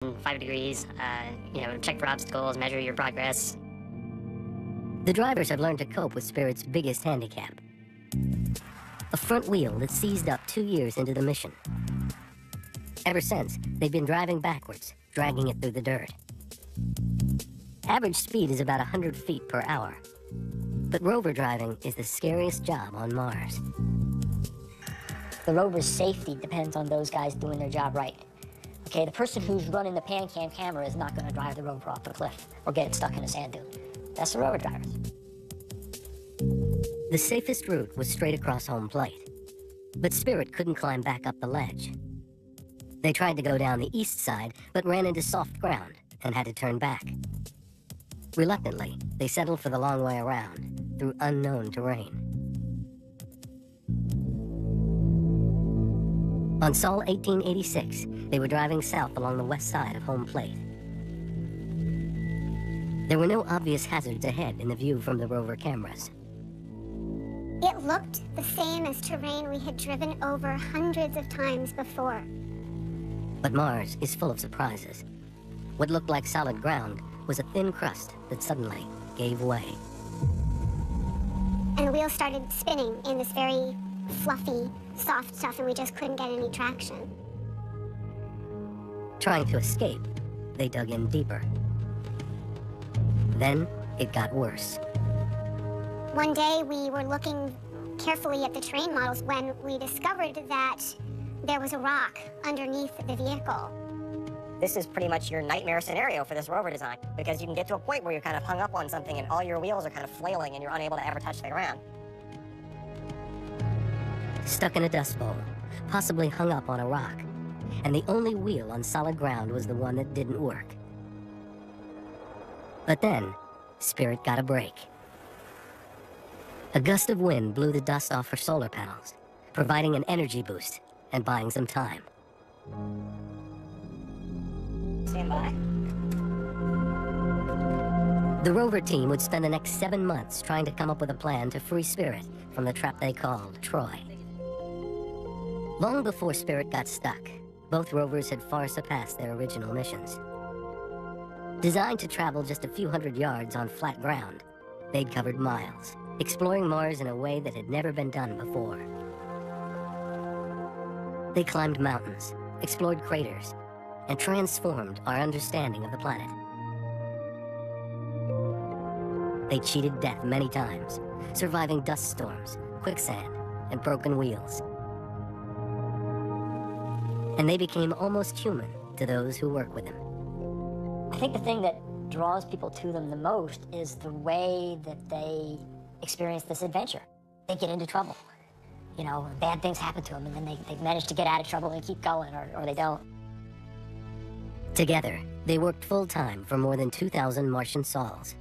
5 degrees, check for obstacles, measure your progress. The drivers have learned to cope with Spirit's biggest handicap: a front wheel that seized up 2 years into the mission. Ever since, they've been driving backwards, dragging it through the dirt. Average speed is about 100 feet per hour. But rover driving is the scariest job on Mars. The rover's safety depends on those guys doing their job right. Okay, the person who's running the PanCam camera is not going to drive the rover off the cliff or get it stuck in a sand dune. That's the rover drivers. The safest route was straight across home plate. But Spirit couldn't climb back up the ledge. They tried to go down the east side, but ran into soft ground and had to turn back. Reluctantly, they settled for the long way around, through unknown terrain. On Sol 1886, they were driving south along the west side of home plate. There were no obvious hazards ahead in the view from the rover cameras. It looked the same as terrain we had driven over hundreds of times before. But Mars is full of surprises. What looked like solid ground was a thin crust that suddenly gave way. And the wheel started spinning in this very fluffy, soft stuff, and we just couldn't get any traction. Trying to escape, they dug in deeper. Then it got worse. One day we were looking carefully at the terrain models when we discovered that there was a rock underneath the vehicle. This is pretty much your nightmare scenario for this rover design, because you can get to a point where you're kind of hung up on something and all your wheels are kind of flailing and you're unable to ever touch the ground. Stuck in a dust bowl, possibly hung up on a rock, and the only wheel on solid ground was the one that didn't work. But then, Spirit got a break. A gust of wind blew the dust off her solar panels, providing an energy boost and buying some time. Stand by. The rover team would spend the next 7 months trying to come up with a plan to free Spirit from the trap they called Troy. Long before Spirit got stuck, both rovers had far surpassed their original missions. Designed to travel just a few hundred yards on flat ground, they'd covered miles, exploring Mars in a way that had never been done before. They climbed mountains, explored craters, and transformed our understanding of the planet. They cheated death many times, surviving dust storms, quicksand, and broken wheels. And they became almost human to those who work with them. I think the thing that draws people to them the most is the way that they experience this adventure. They get into trouble. You know, bad things happen to them, and then they manage to get out of trouble and keep going, or they don't. Together, they worked full-time for more than 2,000 Martian sols.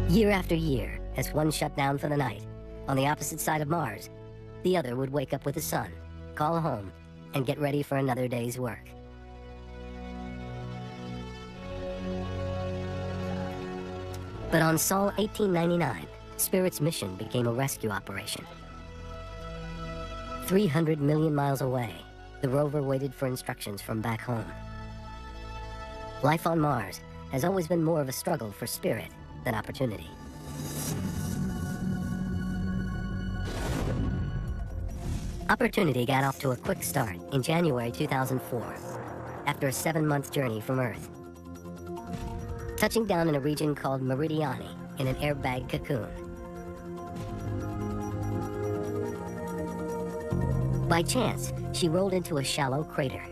Year after year, as one shut down for the night, on the opposite side of Mars, the other would wake up with the sun, call home, and get ready for another day's work. But on Sol 1899, Spirit's mission became a rescue operation. 300 million miles away, the rover waited for instructions from back home. Life on Mars has always been more of a struggle for Spirit than opportunity. Opportunity got off to a quick start in January 2004, after a 7-month journey from Earth. Touching down in a region called Meridiani in an airbag cocoon. By chance, she rolled into a shallow crater.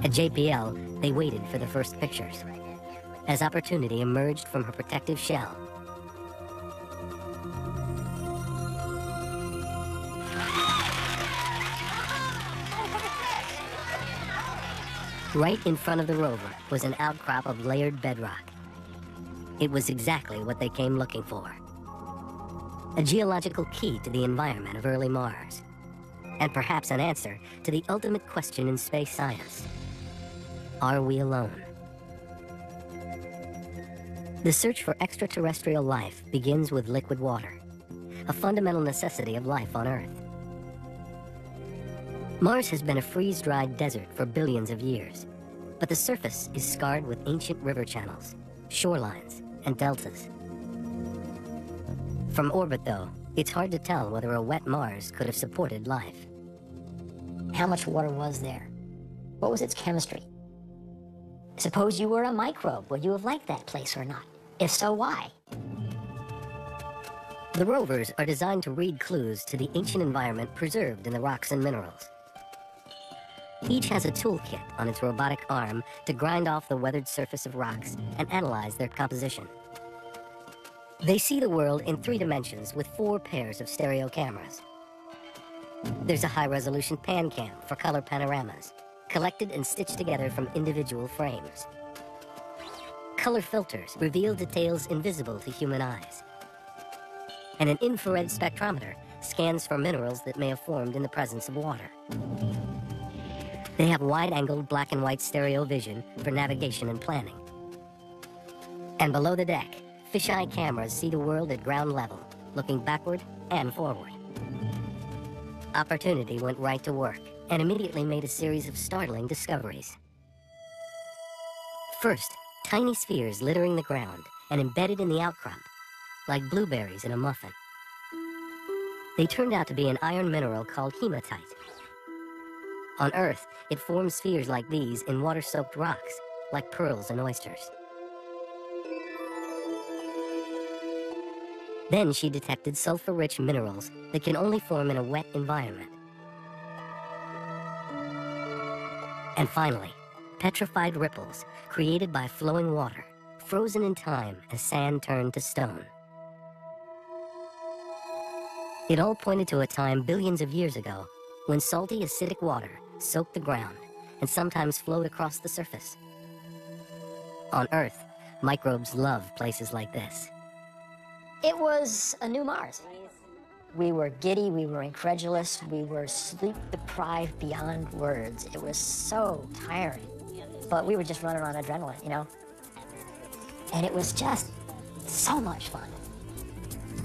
At JPL, they waited for the first pictures, as Opportunity emerged from her protective shell. Right in front of the rover was an outcrop of layered bedrock. It was exactly what they came looking for. A geological key to the environment of early Mars, and perhaps an answer to the ultimate question in space science. Are we alone? The search for extraterrestrial life begins with liquid water, a fundamental necessity of life on Earth. Mars has been a freeze-dried desert for billions of years, but the surface is scarred with ancient river channels, shorelines, and deltas. From orbit, though, it's hard to tell whether a wet Mars could have supported life. How much water was there? What was its chemistry? Suppose you were a microbe, would you have liked that place or not? If so, why? The rovers are designed to read clues to the ancient environment preserved in the rocks and minerals. Each has a toolkit on its robotic arm to grind off the weathered surface of rocks and analyze their composition. They see the world in 3 dimensions with 4 pairs of stereo cameras. There's a high-resolution pan cam for color panoramas, collected and stitched together from individual frames. Color filters reveal details invisible to human eyes. And an infrared spectrometer scans for minerals that may have formed in the presence of water. They have wide-angled black and white stereo vision for navigation and planning. And below the deck, fisheye cameras see the world at ground level, looking backward and forward. Opportunity went right to work and immediately made a series of startling discoveries. First, tiny spheres littering the ground and embedded in the outcrop, like blueberries in a muffin. They turned out to be an iron mineral called hematite. On Earth, it forms spheres like these in water-soaked rocks, like pearls and oysters. Then she detected sulfur-rich minerals that can only form in a wet environment. And finally, petrified ripples created by flowing water, frozen in time as sand turned to stone. It all pointed to a time billions of years ago when salty, acidic water soaked the ground and sometimes flowed across the surface. On Earth, microbes love places like this. It was a new Mars. We were giddy, we were incredulous, we were sleep-deprived beyond words. It was so tiring, but we were just running on adrenaline, you know? And it was just so much fun.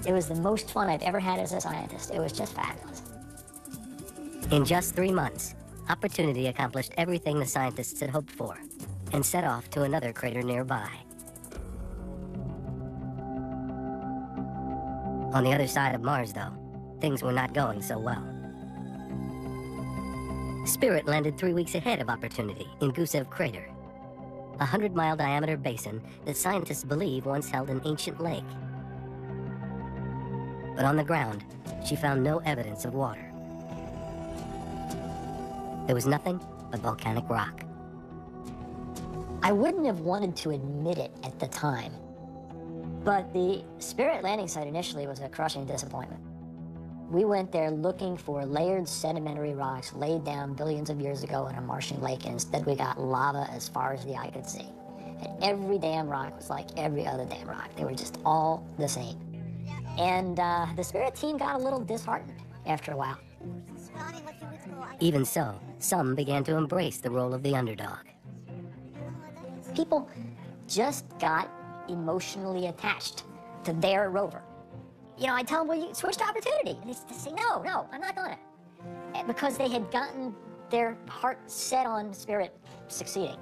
It was the most fun I've ever had as a scientist. It was just fabulous. In just 3 months, Opportunity accomplished everything the scientists had hoped for and set off to another crater nearby. On the other side of Mars, though, things were not going so well. Spirit landed 3 weeks ahead of Opportunity in Gusev Crater, a 100-mile diameter basin that scientists believe once held an ancient lake. But on the ground, she found no evidence of water. There was nothing but volcanic rock. I wouldn't have wanted to admit it at the time, but the Spirit landing site initially was a crushing disappointment. We went there looking for layered sedimentary rocks laid down billions of years ago in a Martian lake, and instead we got lava as far as the eye could see. And every damn rock was like every other damn rock. They were just all the same. And the Spirit team got a little disheartened after a while. Even so, some began to embrace the role of the underdog. People just got emotionally attached to their rover. You know, I tell them, well, you switch to Opportunity. And they say, no, I'm not gonna. Because they had gotten their heart set on Spirit succeeding.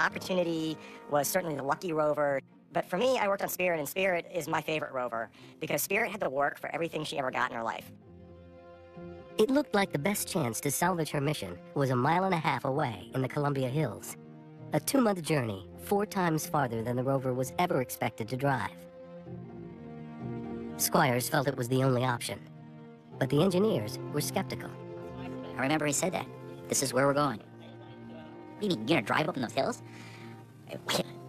Opportunity was certainly the lucky rover, but for me, I worked on Spirit, and Spirit is my favorite rover, because Spirit had the work for everything she ever got in her life. It looked like the best chance to salvage her mission was 1.5 miles away in the Columbia Hills. A 2-month journey, 4 times farther than the rover was ever expected to drive. Squires felt it was the only option, but the engineers were skeptical. I remember he said that. This is where we're going. You mean, you're gonna drive up in those hills?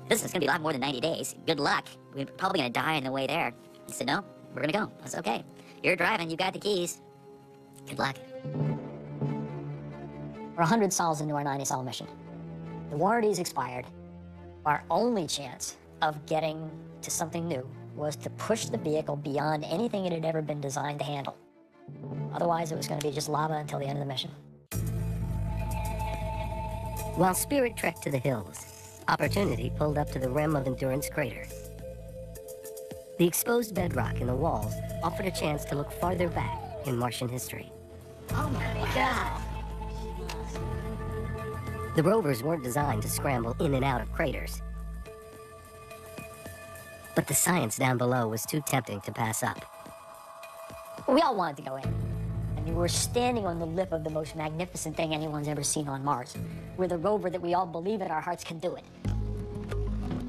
This is gonna be a lot more than 90 days. Good luck. We're probably gonna die on the way there. He said, no, we're gonna go. That's okay. You're driving, you got the keys. Good luck. We're 100 sols into our 90-sol mission. The warranty's expired. Our only chance of getting to something new was to push the vehicle beyond anything it had ever been designed to handle. Otherwise, it was going to be just lava until the end of the mission. While Spirit trekked to the hills, Opportunity pulled up to the rim of Endurance Crater. The exposed bedrock in the walls offered a chance to look farther back in Martian history. Oh my God! The rovers weren't designed to scramble in and out of craters. But the science down below was too tempting to pass up. We all wanted to go in. I mean, we're standing on the lip of the most magnificent thing anyone's ever seen on Mars. We're the rover that we all believe in our hearts can do it.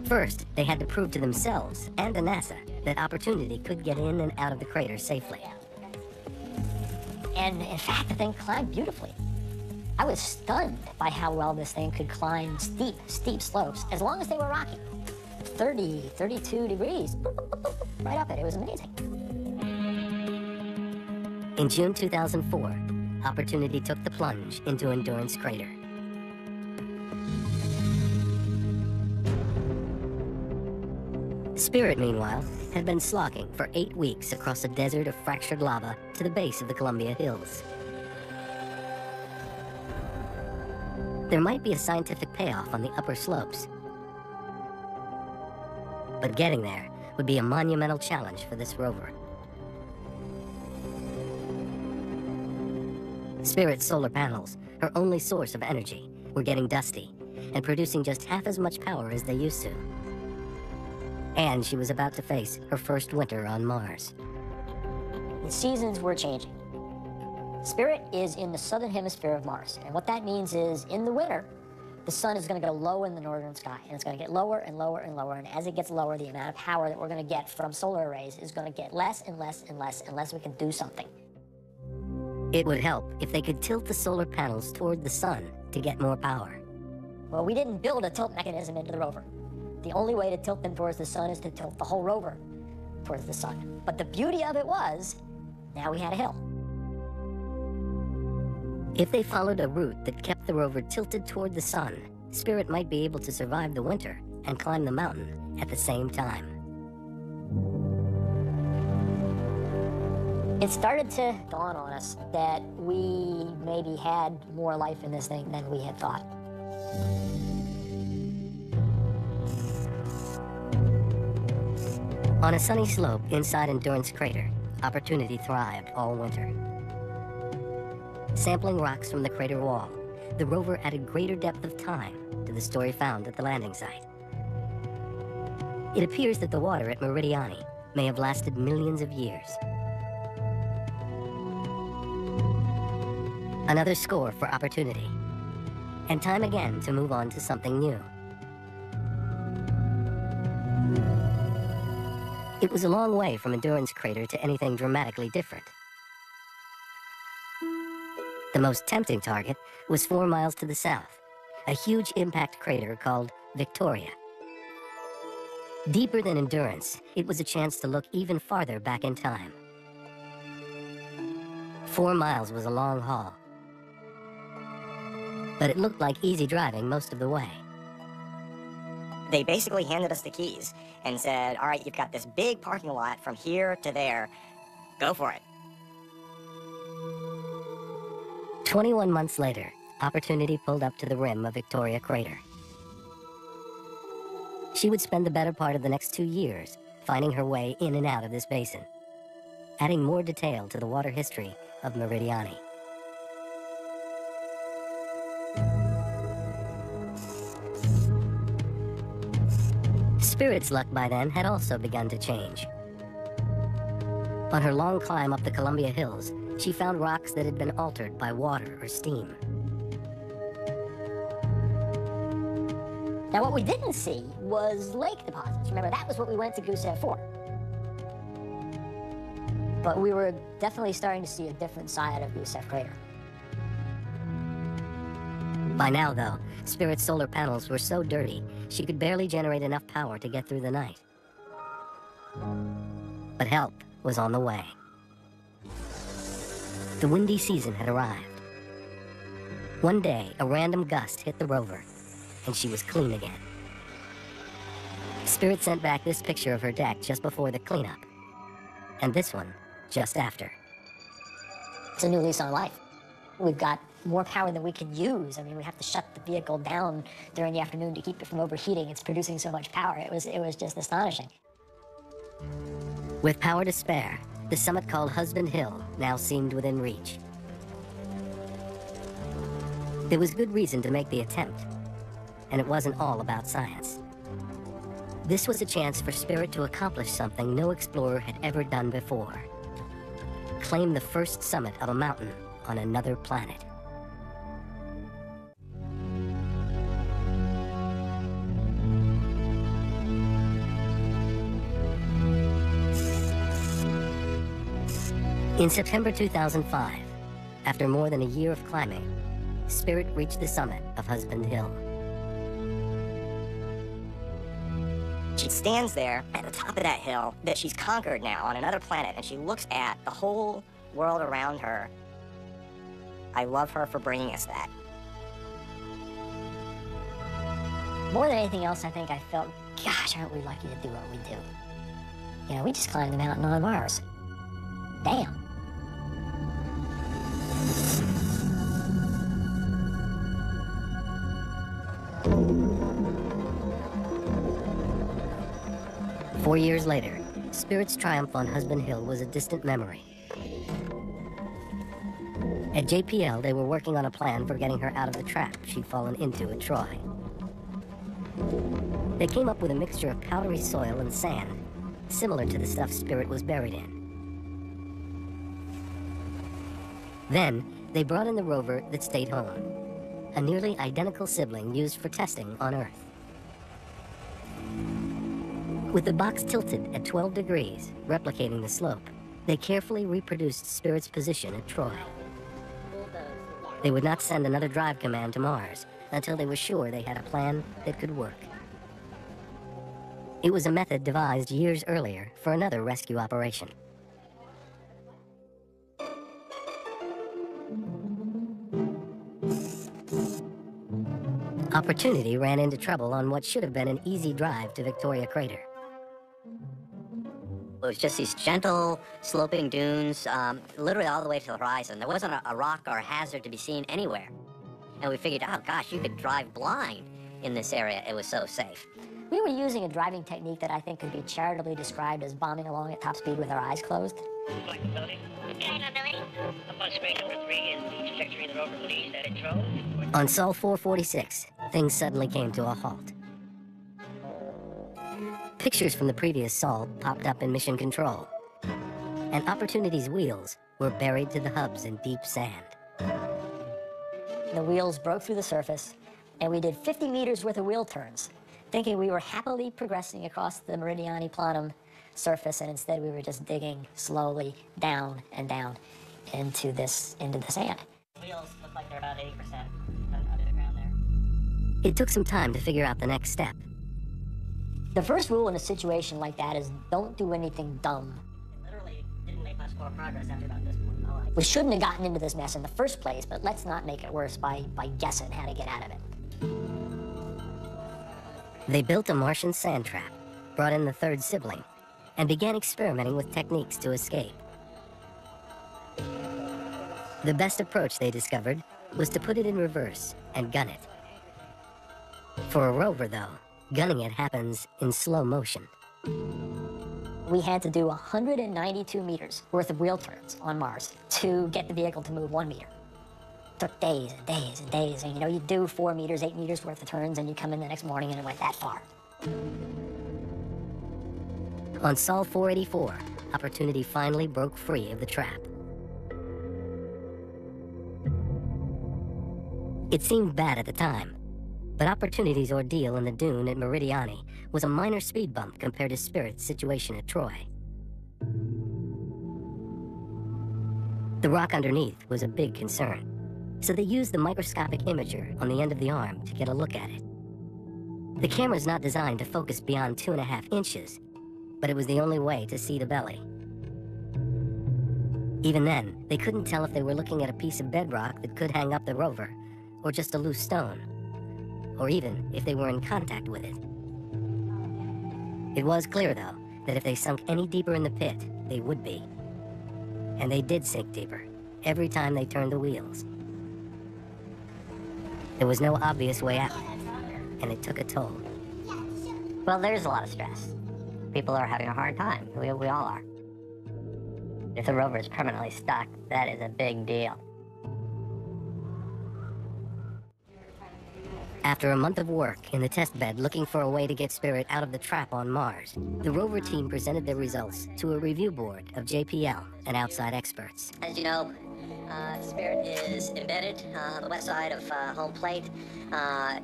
First, they had to prove to themselves and to NASA that Opportunity could get in and out of the crater safely. And in fact, the thing climbed beautifully. I was stunned by how well this thing could climb steep, steep slopes, as long as they were rocky. 30, 32 degrees, right up it. It was amazing. In June 2004, Opportunity took the plunge into Endurance Crater. Spirit, meanwhile, had been slogging for 8 weeks across a desert of fractured lava to the base of the Columbia Hills. There might be a scientific payoff on the upper slopes, but getting there would be a monumental challenge for this rover. Spirit's solar panels, her only source of energy, were getting dusty and producing just half as much power as they used to. And she was about to face her first winter on Mars. The seasons were changing. Spirit is in the southern hemisphere of Mars, and what that means is, in the winter, the sun is going to go low in the northern sky, and it's going to get lower and lower and lower, and as it gets lower, the amount of power that we're going to get from solar arrays is going to get less and less and less unless we can do something. It would help if they could tilt the solar panels toward the sun to get more power. Well, we didn't build a tilt mechanism into the rover. The only way to tilt them towards the sun is to tilt the whole rover towards the sun. But the beauty of it was, now we had a hill. If they followed a route that kept the rover tilted toward the sun, Spirit might be able to survive the winter and climb the mountain at the same time. It started to dawn on us that we maybe had more life in this thing than we had thought. On a sunny slope inside Endurance Crater, Opportunity thrived all winter. Sampling rocks from the crater wall, the rover added greater depth of time to the story found at the landing site. It appears that the water at Meridiani may have lasted millions of years. Another score for Opportunity, and time again to move on to something new. It was a long way from Endurance Crater to anything dramatically different. The most tempting target was 4 miles to the south, a huge impact crater called Victoria. Deeper than Endurance, it was a chance to look even farther back in time. 4 miles was a long haul, but it looked like easy driving most of the way. They basically handed us the keys and said, all right, you've got this big parking lot from here to there. Go for it. 21 months later, Opportunity pulled up to the rim of Victoria Crater. She would spend the better part of the next 2 years finding her way in and out of this basin, adding more detail to the water history of Meridiani. Spirit's luck by then had also begun to change. On her long climb up the Columbia Hills, she found rocks that had been altered by water or steam. Now, what we didn't see was lake deposits. Remember, that was what we went to Gusev for. But we were definitely starting to see a different side of Gusev Crater. By now, though, Spirit's solar panels were so dirty, she could barely generate enough power to get through the night. But help was on the way. The windy season had arrived. One day, a random gust hit the rover, and she was clean again. Spirit sent back this picture of her deck just before the cleanup, and this one just after. It's a new lease on life. We've got more power than we can use. I mean, we have to shut the vehicle down during the afternoon to keep it from overheating. It's producing so much power. It was just astonishing. With power to spare, the summit called Husband Hill now seemed within reach. There was good reason to make the attempt, and it wasn't all about science. This was a chance for Spirit to accomplish something no explorer had ever done before. Claim the first summit of a mountain on another planet. In September 2005, after more than a year of climbing, Spirit reached the summit of Husband Hill. She stands there at the top of that hill that she's conquered now on another planet, and she looks at the whole world around her. I love her for bringing us that. More than anything else, I think I felt, gosh, aren't we lucky to do what we do? You know, we just climbed the mountain on Mars. Damn. 4 years later, Spirit's triumph on Husband Hill was a distant memory. At JPL, they were working on a plan for getting her out of the trap she'd fallen into at Troy. They came up with a mixture of powdery soil and sand, similar to the stuff Spirit was buried in. Then, they brought in the rover that stayed home, a nearly identical sibling used for testing on Earth. With the box tilted at 12 degrees, replicating the slope, they carefully reproduced Spirit's position at Troy. They would not send another drive command to Mars until they were sure they had a plan that could work. It was a method devised years earlier for another rescue operation. Opportunity ran into trouble on what should have been an easy drive to Victoria Crater. It was just these gentle, sloping dunes, literally all the way to the horizon. There wasn't a rock or a hazard to be seen anywhere. And we figured, oh gosh, you could drive blind in this area. It was so safe. We were using a driving technique that I think could be charitably described as bombing along at top speed with our eyes closed. Flexibility. Upon screen number 3 is the trajectory the rover believes that it drove. On Sol 446, things suddenly came to a halt. Pictures from the previous Sol popped up in mission control, and Opportunity's wheels were buried to the hubs in deep sand. The wheels broke through the surface, and we did 50 meters worth of wheel turns, thinking we were happily progressing across the Meridiani Planum surface, and instead we were just digging slowly down and down into the sand. Wheels look like they're about 80% under the ground there. It took some time to figure out the next step. The first rule in a situation like that is don't do anything dumb. It literally didn't make much more progress after about this point. Oh, We shouldn't have gotten into this mess in the first place, but let's not make it worse by guessing how to get out of it. They built a Martian sand trap, brought in the third sibling, and began experimenting with techniques to escape. The best approach, they discovered, was to put it in reverse and gun it. For a rover, though, gunning it happens in slow motion. We had to do 192 meters worth of wheel turns on Mars to get the vehicle to move 1 meter. Took days and days and days, and you know, you do 4 meters, 8 meters worth of turns, and you come in the next morning and it went that far. On Sol 484, Opportunity finally broke free of the trap. It seemed bad at the time, but Opportunity's ordeal in the dune at Meridiani was a minor speed bump compared to Spirit's situation at Troy. The rock underneath was a big concern, so they used the microscopic imager on the end of the arm to get a look at it. The camera's not designed to focus beyond 2.5 inches, but it was the only way to see the belly. Even then, they couldn't tell if they were looking at a piece of bedrock that could hang up the rover, or just a loose stone, or even if they were in contact with it. It was clear, though, that if they sunk any deeper in the pit, they would be. And they did sink deeper, every time they turned the wheels. There was no obvious way out, and it took a toll. Well, there's a lot of stress. People are having a hard time. We all are. If the rover is permanently stuck, that is a big deal. After a month of work in the test bed looking for a way to get Spirit out of the trap on Mars, the rover team presented their results to a review board of JPL and outside experts. As you know, Spirit is embedded on the west side of home plate.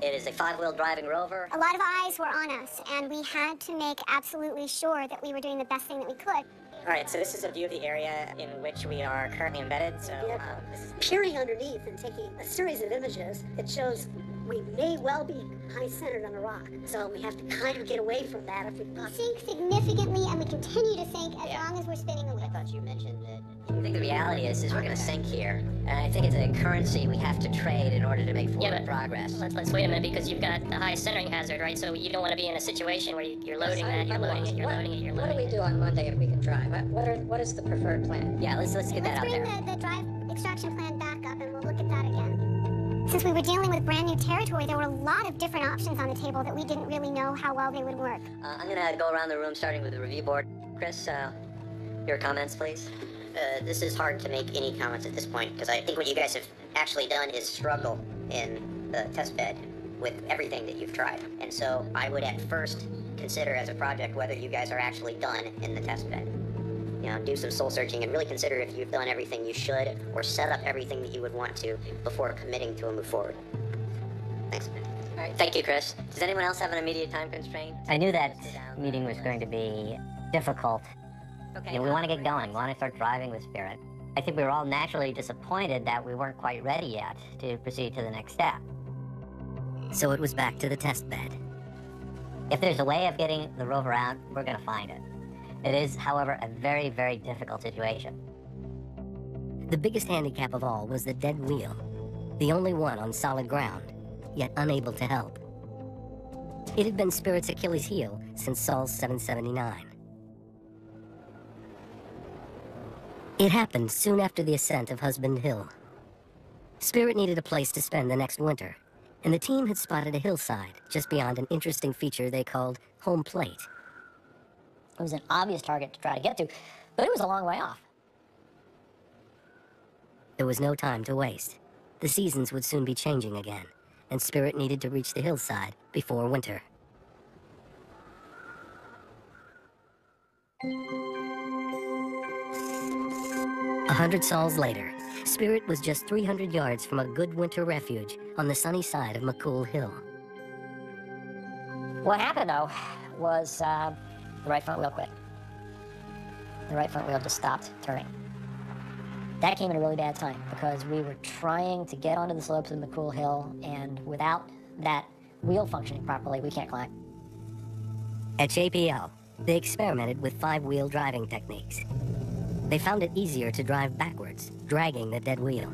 It is a 5-wheel driving rover. A lot of eyes were on us, and we had to make absolutely sure that we were doing the best thing that we could. All right, so this is a view of the area in which we are currently embedded. So this is peering underneath and taking a series of images, it shows we may well be high-centered on a rock. So we have to kind of get away from that if we We sink significantly, and we continue to sink as long as we're spinning the wheel. I thought you mentioned that. I think the reality is we're going to sink here, and I think it's a currency we have to trade in order to make forward progress. Let's wait a minute, because you've got the high centering hazard, right? So you don't want to be in a situation where you're loading that, you're loading it, you're loading it, you're What do loading we it. do on Monday if we can drive? What is the preferred plan? Yeah, let's get that Let's out bring there. the drive extraction plan back up, and we'll look at that again. Since we were dealing with brand new territory, there were a lot of different options on the table that we didn't really know how well they would work. I'm going to go around the room, starting with the review board. Chris, your comments, please. this is hard to make any comments at this point, because I think what you guys have actually done is struggle in the test bed with everything that you've tried. And so I would at first consider as a project whether you guys are actually done in the test bed. You know, do some soul searching and really consider if you've done everything you should or set up everything that you would want to before committing to a move forward. Thanks. All right, thank you, Chris. Does anyone else have an immediate time constraint? I knew that meeting was going to be difficult. Okay. You know, we want to get going. We want to start driving with Spirit. I think we were all naturally disappointed that we weren't quite ready yet to proceed to the next step. So it was back to the test bed. If there's a way of getting the rover out, we're going to find it. It is, however, a very, very difficult situation. The biggest handicap of all was the dead wheel, the only one on solid ground, yet unable to help. It had been Spirit's Achilles heel since Sol's 779. It happened soon after the ascent of Husband Hill. Spirit needed a place to spend the next winter, and the team had spotted a hillside just beyond an interesting feature they called home plate. It was an obvious target to try to get to, but it was a long way off. There was no time to waste. The seasons would soon be changing again, and Spirit needed to reach the hillside before winter. A 100 sols later, Spirit was just 300 yards from a good winter refuge on the sunny side of McCool Hill. What happened, though, was the right front wheel quit. The right front wheel just stopped turning. That came at a really bad time because we were trying to get onto the slopes of McCool Hill, and without that wheel functioning properly, we can't climb. At JPL, they experimented with 5-wheel driving techniques. They found it easier to drive backwards, dragging the dead wheel.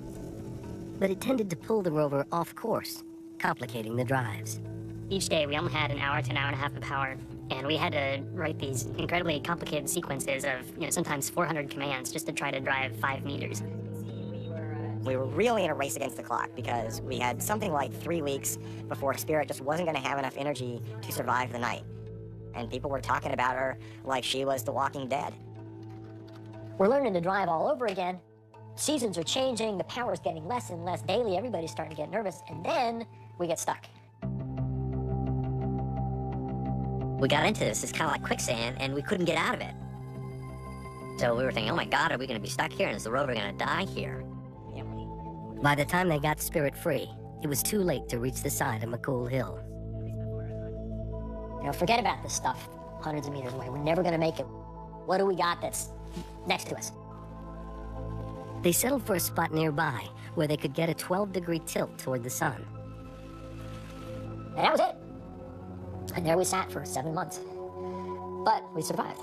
But it tended to pull the rover off course, complicating the drives. Each day, we only had an hour to an hour and a half of power, and we had to write these incredibly complicated sequences of, sometimes 400 commands just to try to drive 5 meters. We were really in a race against the clock because we had something like 3 weeks before Spirit just wasn't going to have enough energy to survive the night. And people were talking about her like she was the Walking Dead. We're learning to drive all over again. Seasons are changing, the power's getting less and less daily, everybody's starting to get nervous, and then we get stuck. We got into this. It's kind of like quicksand, and we couldn't get out of it. So we were thinking, oh my God, are we going to be stuck here? And is the rover going to die here? By the time they got Spirit free, it was too late to reach the side of McCool Hill. Forget about this stuff hundreds of meters away. We're never going to make it. What do we got that's next to us? They settled for a spot nearby where they could get a 12-degree tilt toward the sun. And that was it. And there we sat for 7 months. But we survived.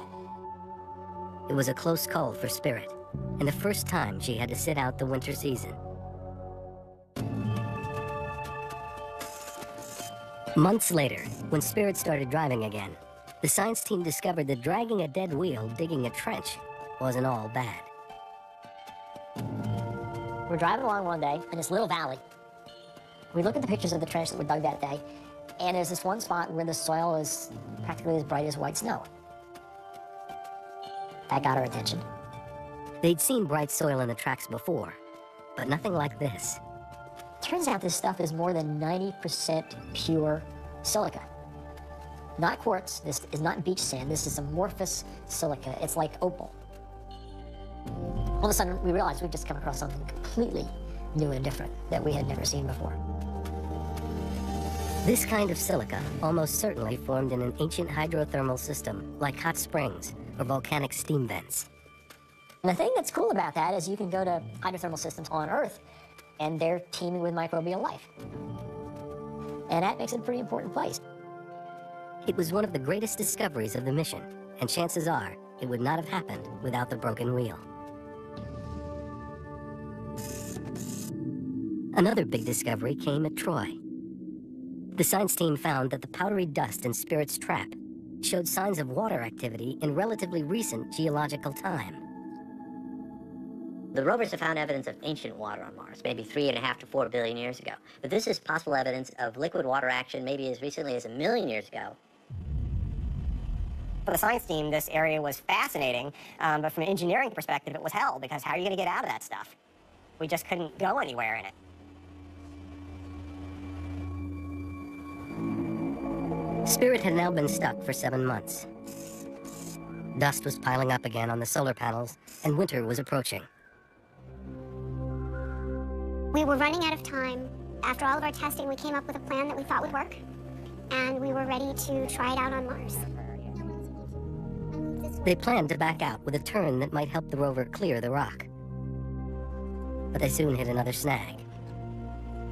It was a close call for Spirit, and the first time she had to sit out the winter season. Months later, when Spirit started driving again, the science team discovered that dragging a dead wheel digging a trench wasn't all bad. We're driving along one day in this little valley. We look at the pictures of the trench that we dug that day, and there's this one spot where the soil is practically as bright as white snow. That got our attention. They'd seen bright soil in the tracks before, but nothing like this. turns out this stuff is more than 90% pure silica. Not quartz, this is not beach sand, this is amorphous silica. It's like opal. All of a sudden, we realized we've just come across something completely new and different that we had never seen before. This kind of silica almost certainly formed in an ancient hydrothermal system like hot springs or volcanic steam vents. And the thing that's cool about that is you can go to hydrothermal systems on Earth and they're teeming with microbial life. And that makes it a pretty important place. It was one of the greatest discoveries of the mission, and chances are it would not have happened without the broken wheel. Another big discovery came at Troy. The science team found that the powdery dust in Spirit's trap showed signs of water activity in relatively recent geological time. The rovers have found evidence of ancient water on Mars, maybe 3.5 to 4 billion years ago. But this is possible evidence of liquid water action maybe as recently as 1 million years ago. For the science team, this area was fascinating, but from an engineering perspective, it was hell, because how are you going to get out of that stuff? We just couldn't go anywhere in it. Spirit had now been stuck for 7 months. Dust was piling up again on the solar panels, and winter was approaching. We were running out of time. After all of our testing, we came up with a plan that we thought would work, and we were ready to try it out on Mars. They planned to back out with a turn that might help the rover clear the rock. But they soon hit another snag.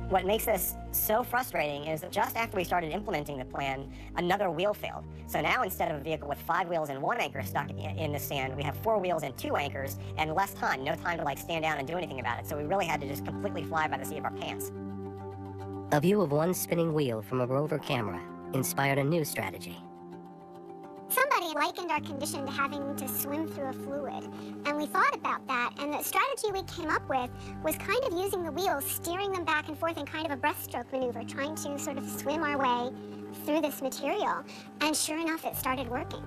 What makes this so frustrating is that just after we started implementing the plan, another wheel failed. So now instead of a vehicle with 5 wheels and 1 anchor stuck in the sand, we have 4 wheels and 2 anchors and less time, no time to like stand down and do anything about it. So we really had to just completely fly by the seat of our pants. A view of one spinning wheel from a rover camera inspired a new strategy. Somebody likened our condition to having to swim through a fluid, and we thought about that, and the strategy we came up with was kind of using the wheels, steering them back and forth in kind of a breaststroke maneuver, trying to sort of swim our way through this material, and sure enough, it started working.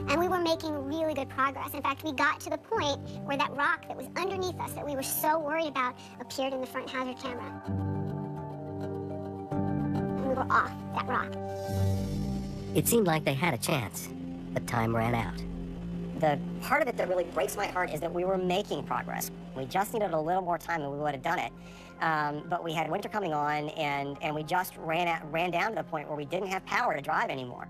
And we were making really good progress. In fact, we got to the point where that rock that was underneath us that we were so worried about appeared in the front hazard camera. And we were off that rock. It seemed like they had a chance, but time ran out. The part of it that really breaks my heart is that we were making progress. We just needed a little more time and we would have done it. But we had winter coming on and we just ran down to the point where we didn't have power to drive anymore.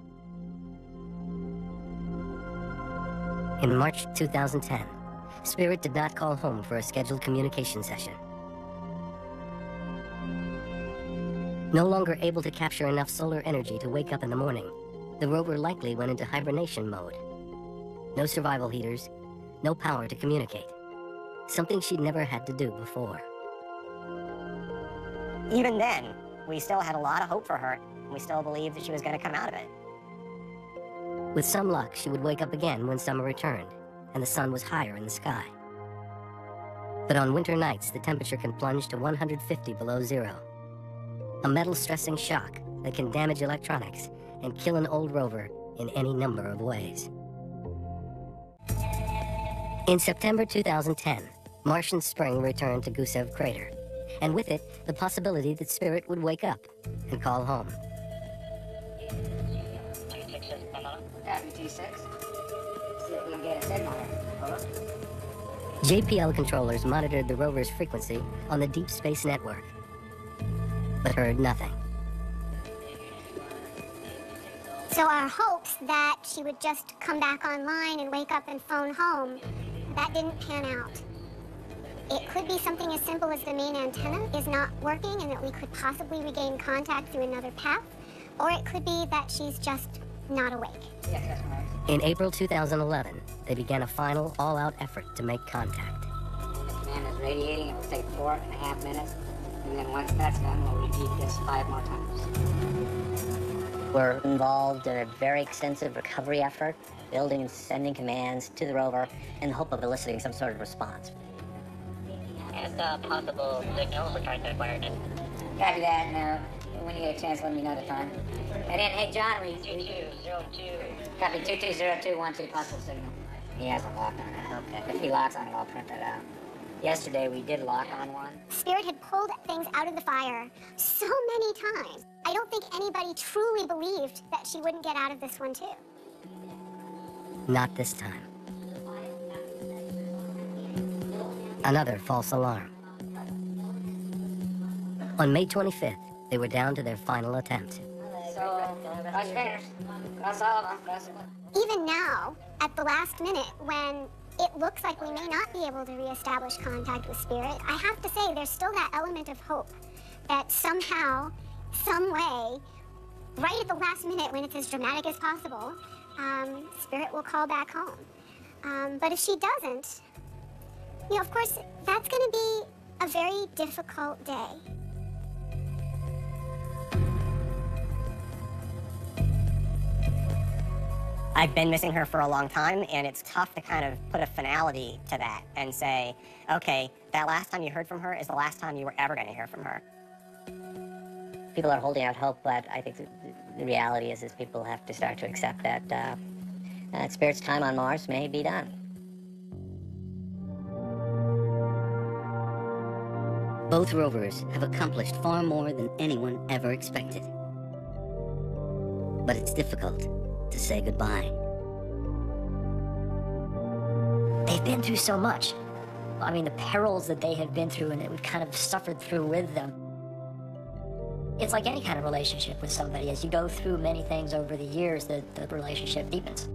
In March 2010, Spirit did not call home for a scheduled communication session. No longer able to capture enough solar energy to wake up in the morning, the rover likely went into hibernation mode. No survival heaters, no power to communicate. Something she'd never had to do before. Even then, we still had a lot of hope for her. We still believed that she was going to come out of it. With some luck, she would wake up again when summer returned, and the sun was higher in the sky. But on winter nights, the temperature can plunge to 150 below zero. A metal-stressing shock that can damage electronics and kill an old rover in any number of ways. In September 2010, Martian spring returned to Gusev Crater, and with it, the possibility that Spirit would wake up and call home. T6. See if we can get a signal here. Over. JPL controllers monitored the rover's frequency on the Deep Space Network, but heard nothing. So our hopes that she would just come back online and wake up and phone home, that didn't pan out. It could be something as simple as the main antenna is not working and that we could possibly regain contact through another path, or it could be that she's just not awake. In April 2011, they began a final all-out effort to make contact. The command is radiating. It will take 4.5 minutes. And then once that's done, we'll repeat this 5 more times. We're involved in a very extensive recovery effort, building and sending commands to the rover in the hope of eliciting some sort of response. And possible signals we're trying to acquire. Copy that. Now, when you get a chance, let me know the time. And then, hey, John, 2202. copy 220212 possible signal. He has a lock on it. Okay. If he locks on it, I'll print that out. Yesterday we did lock on one. Spirit had pulled things out of the fire so many times. I don't think anybody truly believed that she wouldn't get out of this one too. Not this time. Another false alarm. On May 25th, they were down to their final attempt. So, cross your fingers. Cross all of them. Cross them. Even now, at the last minute, when it looks like we may not be able to reestablish contact with Spirit, I have to say there's still that element of hope that somehow, some way, right at the last minute when it's as dramatic as possible, Spirit will call back home. But if she doesn't, you know, of course, that's going to be a very difficult day. I've been missing her for a long time, and it's tough to kind of put a finality to that and say, okay, that last time you heard from her is the last time you were ever going to hear from her. People are holding out hope, but I think the reality is people have to start to accept that Spirit's time on Mars may be done. Both rovers have accomplished far more than anyone ever expected. But it's difficult to say goodbye. They've been through so much. I mean, the perils that they have been through and that we've kind of suffered through with them. It's like any kind of relationship with somebody. As you go through many things over the years, the relationship deepens.